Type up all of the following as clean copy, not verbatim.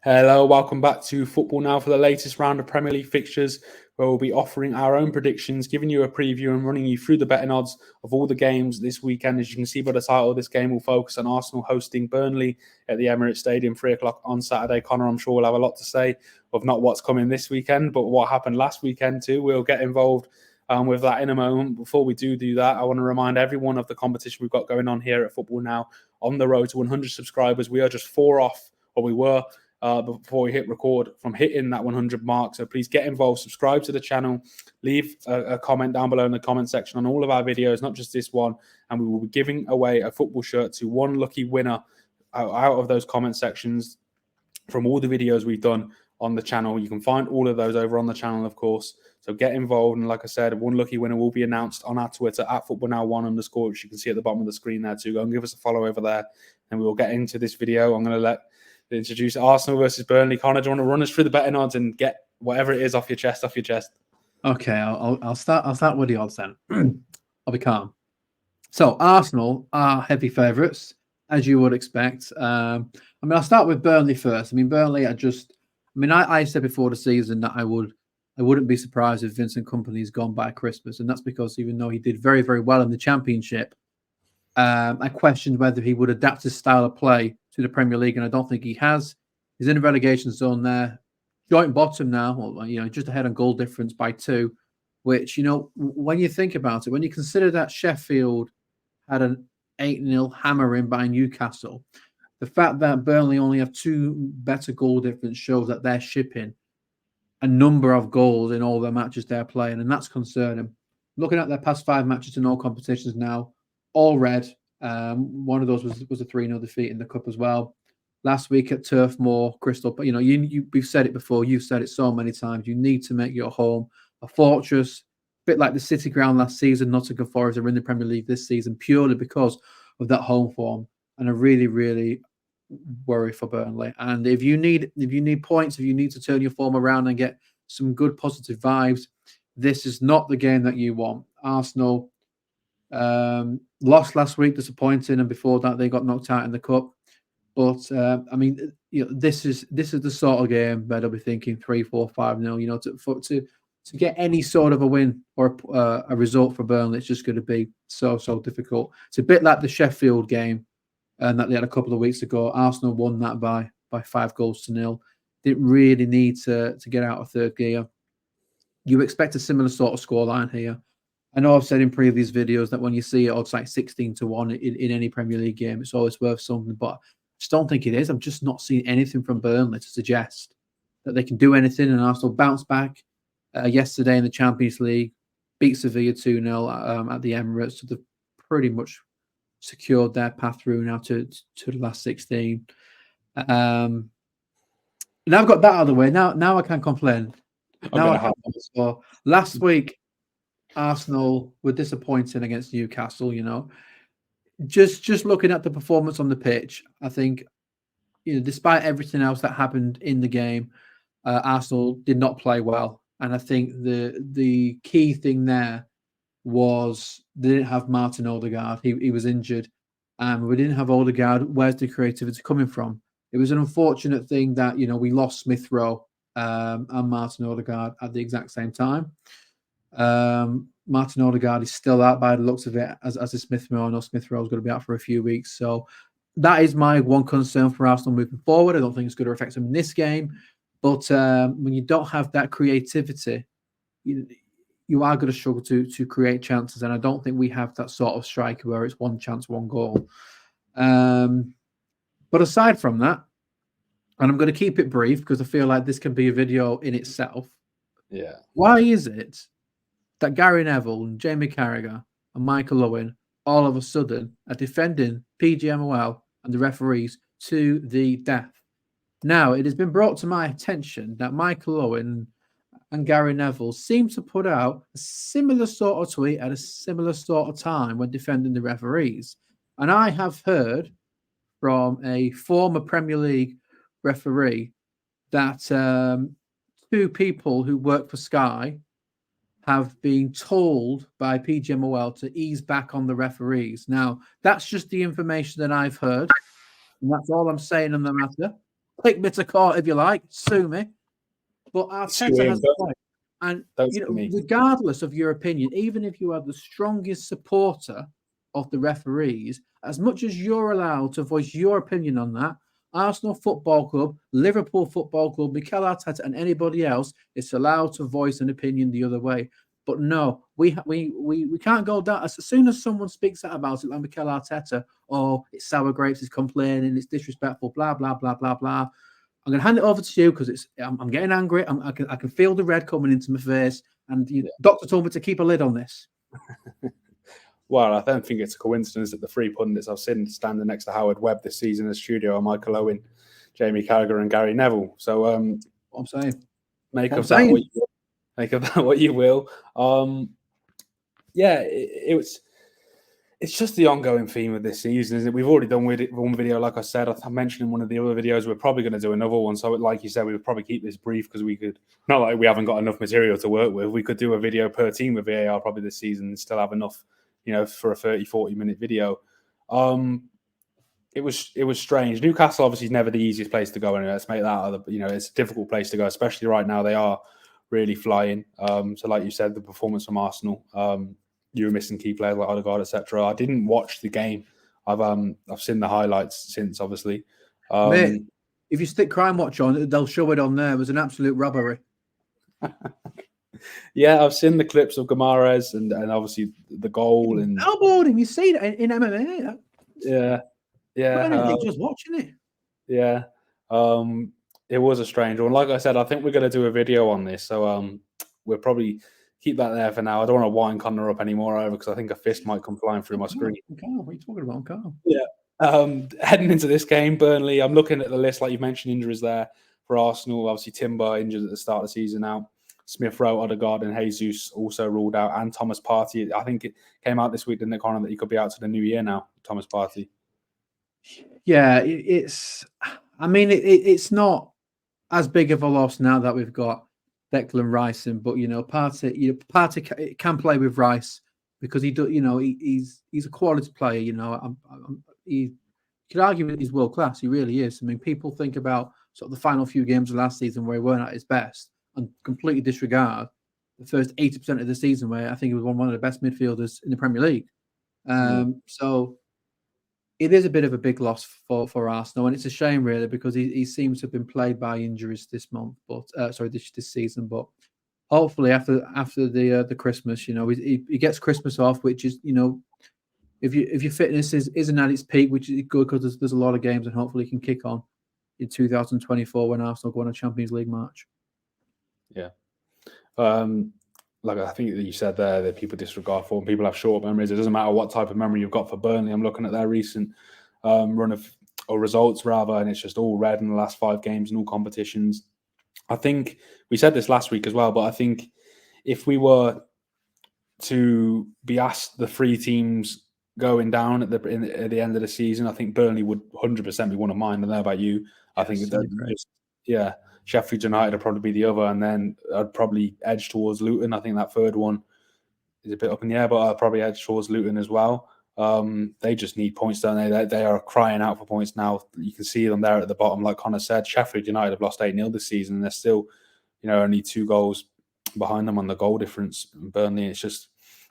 Hello, welcome back to Football Now for the latest round of Premier League fixtures, where we'll be offering our own predictions, giving you a preview and running you through the betting odds of all the games this weekend. As you can see by the title, this game will focus on Arsenal hosting Burnley at the Emirates Stadium, 3 o'clock on Saturday. Connor, I'm sure, will have a lot to say of not what's coming this weekend, but what happened last weekend too. We'll get involved with that in a moment. Before we do that, I want to remind everyone of the competition we've got going on here at Football Now on the road to 100 subscribers. We are just 4 off, or we were, before we hit record from hitting that 100 mark. So please get involved, subscribe to the channel, leave a comment down below in the comment section on all of our videos, not just this one, and we will be giving away a football shirt to one lucky winner out of those comment sections from all the videos we've done on the channel. You can find all of those over on the channel, of course. So get involved, and like I said, one lucky winner will be announced on our Twitter at footballnow1_, which you can see at the bottom of the screen there too. Go and give us a follow over there, and we will get into this video. I'm going to introduce Arsenal versus Burnley. Connor, do you want to run us through the betting odds and get whatever it is off your chest? Okay, I'll start with the odds then. I'll be calm. So Arsenal are heavy favourites, as you would expect. I'll start with Burnley first. Burnley I said before the season that I wouldn't be surprised if Vincent Kompany's gone by Christmas, and that's because even though he did very, very well in the Championship, I questioned whether he would adapt his style of play to the Premier League, and I don't think he has. He's in the relegation zone there, joint bottom now, just ahead on goal difference by 2, which, when you think about it, when you consider that Sheffield had an 8-0 hammering by Newcastle, the fact that Burnley only have 2 better goal difference shows that they're shipping a number of goals in all their matches they're playing, and that's concerning. Looking at their past 5 matches in all competitions now, all red. One of those was a 3-0 defeat in the cup as well. Last week at Turf Moor, Crystal. But we've said it before. You've said it so many times. You need to make your home a fortress, a bit like the City ground last season. Nottingham Forest are in the Premier League this season purely because of that home form, and I really, really worry for Burnley. And if you need points, if you need to turn your form around and get some good positive vibes, this is not the game that you want. Arsenal lost last week, disappointing, and before that they got knocked out in the cup. But this is the sort of game where they'll be thinking 3-4, 5-0. To get any sort of a win or a result for Burnley, it's just going to be so difficult. It's a bit like the Sheffield game and that they had a couple of weeks ago. Arsenal won that by 5-0. Didn't really need to get out of third gear. You expect a similar sort of scoreline here. I know I've said in previous videos that when you see odds like 16-1 in any Premier League game, it's always worth something, but I just don't think it is. I'm just not seeing anything from Burnley to suggest that they can do anything, and Arsenal bounced back yesterday in the Champions League, beat Sevilla 2-0 at the Emirates, so they've pretty much secured their path through now to the last 16. Now I've got that out of the way. Now I can't complain. Last week, Arsenal were disappointing against Newcastle. Just looking at the performance on the pitch, I think, despite everything else that happened in the game, Arsenal did not play well. And I think the key thing there was they didn't have Martin Odegaard. He was injured. We didn't have Odegaard. Where's the creativity coming from? It was an unfortunate thing that, we lost Smith Rowe and Martin Odegaard at the exact same time. Martin Odegaard is still out by the looks of it, as is Smith Rowe. I know Smith Rowe is going to be out for a few weeks. So that is my one concern for Arsenal moving forward. I don't think it's going to affect them in this game. But when you don't have that creativity, you are going to struggle to create chances. And I don't think we have that sort of striker where it's one chance, one goal. But aside from that, and I'm going to keep it brief because I feel like this can be a video in itself. Yeah. Why is it that Gary Neville and Jamie Carragher and Michael Owen all of a sudden are defending PGMOL and the referees to the death? Now, it has been brought to my attention that Michael Owen and Gary Neville seem to put out a similar sort of tweet at a similar sort of time when defending the referees. And I have heard from a former Premier League referee that 2 people who work for Sky have been told by PGMOL to ease back on the referees. Now, that's just the information that I've heard, and that's all I'm saying on the matter. Take me to court if you like, sue me. But Arteta has a point. And, regardless of your opinion, even if you are the strongest supporter of the referees, as much as you're allowed to voice your opinion on that, Arsenal Football Club, Liverpool Football Club, Mikel Arteta, and anybody else is allowed to voice an opinion the other way. But no, we can't go down. As soon as someone speaks out about it, like Mikel Arteta, it's sour grapes, it's complaining, it's disrespectful, blah, blah, blah, blah, blah. I'm going to hand it over to you because I'm getting angry. I can feel the red coming into my face. And the doctor told me to keep a lid on this. Well, I don't think it's a coincidence that the three pundits I've seen standing next to Howard Webb this season in the studio are Michael Owen, Jamie Carragher, and Gary Neville. So, what I'm saying, make of that what you will. It's just the ongoing theme of this season, isn't it? We've already done one video, like I said. I mentioned in one of the other videos, we're probably going to do another one. So, like you said, we would probably keep this brief because we could, not like we haven't got enough material to work with. We could do a video per team with VAR probably this season and still have enough, for a 30, 40-minute video. It was strange. Newcastle obviously is never the easiest place to go. Anyway, let's make that it's a difficult place to go, especially right now. They are really flying. So, like you said, the performance from Arsenal. You were missing key players like Odegaard, etc. I didn't watch the game. I've seen the highlights since, obviously. Mate, if you stick Crime Watch on, they'll show it on there. It was an absolute robbery. Yeah, I've seen the clips of Guimaraes and obviously the goal and elbowed him. You see it in MMA. Yeah. Just watching it. Yeah. It was a strange one. Like I said, I think we're going to do a video on this, so we'll probably keep that there for now. I don't want to wind Connor up anymore over because I think a fist might come flying through my screen. What are you talking about, Carl? Yeah. Heading into this game, Burnley, I'm looking at the list, like you mentioned, injuries there for Arsenal. Obviously, Timber injured at the start of the season now. Smith Rowe, Odegaard, and Jesus also ruled out, and Thomas Partey. I think it came out this week, didn't it, Connor, that he could be out to the new year now, Thomas Partey. Yeah, it's not as big of a loss now that we've got Declan Rice in, but Partey can play with Rice because he's a quality player. He could argue that he's world class. He really is. I mean, people think about sort of the final few games of last season where he weren't at his best and completely disregard the first 80% of the season where I think he was one of the best midfielders in the Premier League. So it is a bit of a big loss for Arsenal, and it's a shame really because he seems to have been plagued by injuries this month, but this season. But hopefully after the Christmas, he gets Christmas off, which is if your fitness isn't at its peak, which is good because there's a lot of games, and hopefully he can kick on in 2024 when Arsenal go on a Champions League march. Yeah. Like I think that you said there that people disregard form, people have short memories. It doesn't matter what type of memory you've got for Burnley. I'm looking at their recent run of results rather, and it's just all red in the last 5 games in all competitions. I think we said this last week as well, but I think if we were to be asked the 3 teams going down at the end of the season, I think Burnley would 100% be one of mine. I don't know about you. I think Sheffield United would probably be the other, and then I'd probably edge towards Luton. I think that third one is a bit up in the air, but I'd probably edge towards Luton as well. They just need points, don't they? They are crying out for points now. You can see them there at the bottom. Like Connor said, Sheffield United have lost 8-0 this season, and they're still, only 2 goals behind them on the goal difference. Burnley, it's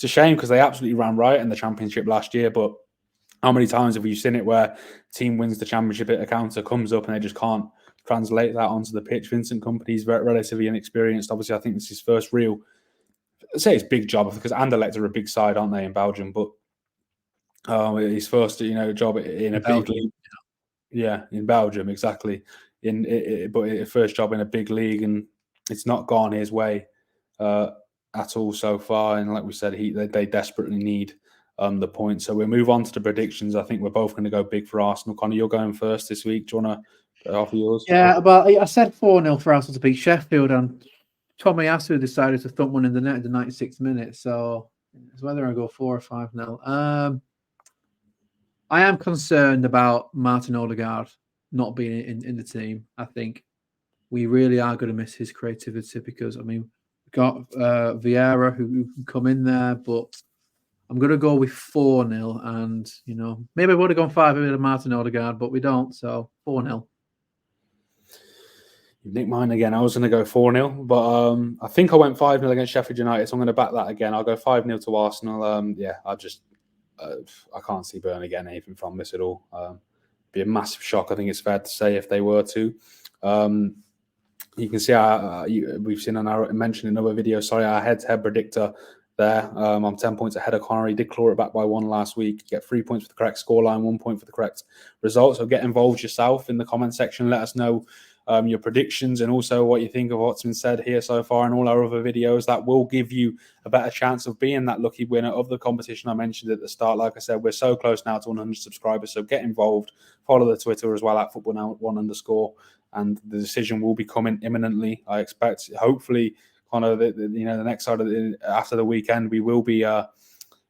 a shame because they absolutely ran right in the Championship last year, but how many times have you seen it where a team wins the Championship at a counter, comes up, and they just can't translate that onto the pitch? Vincent Kompany's relatively inexperienced. Obviously, I think this is his first real, I'd say it's big job because Anderlecht are a big side, aren't they, in Belgium? But his first, job in a big league. Yeah, in Belgium, exactly. But his first job in a big league, and it's not gone his way at all so far. And like we said, they desperately need the points. So we'll move on to the predictions. I think we're both going to go big for Arsenal. Connor, you're going first this week. Do you want to offer yours? Yeah, but I said 4-0 for Arsenal to beat Sheffield, and Tommy Asu decided to thump one in the net in the 96th minute. So it's whether I go 4 or 5-0. I am concerned about Martin Odegaard not being in the team. I think we really are going to miss his creativity because, we've got Vieira who can come in there, but I'm going to go with 4-0. And, maybe I would have gone 5 with Martin Odegaard, but we don't. So 4-0. Nick mine again. I was going to go 4-0, but I think I went 5-0 against Sheffield United, so I'm going to back that again. I'll go 5-0 to Arsenal. Yeah, I can't see Burnley getting anything from this at all. Be a massive shock, I think it's fair to say, if they were to. You can see we've seen on our mentioned in another video. Sorry, our head-to-head predictor there. I'm 10 points ahead of Connor. He did claw it back by 1 last week. Get 3 points for the correct scoreline, 1 point for the correct result. So get involved yourself in the comment section. Let us know your predictions and also what you think of what's been said here so far in all our other videos. That will give you a better chance of being that lucky winner of the competition I mentioned at the start. Like I said, we're so close now to 100 subscribers, so get involved. Follow the Twitter as well at footballnow1_, and the decision will be coming imminently. I expect, hopefully, Connor, the next side of after the weekend, we will be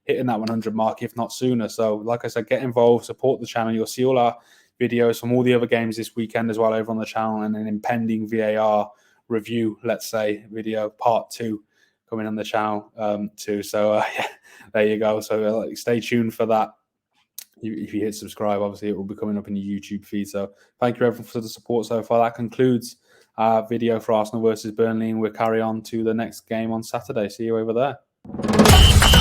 hitting that 100 mark, if not sooner. So, like I said, get involved, support the channel. You'll see all our videos from all the other games this weekend as well over on the channel, and an impending VAR review, let's say, video part 2 coming on the channel too. So yeah, there you go. So stay tuned for that. If you hit subscribe, obviously it will be coming up in your YouTube feed. So thank you everyone for the support so far. That concludes our video for Arsenal versus Burnley, and we'll carry on to the next game on Saturday. See you over there.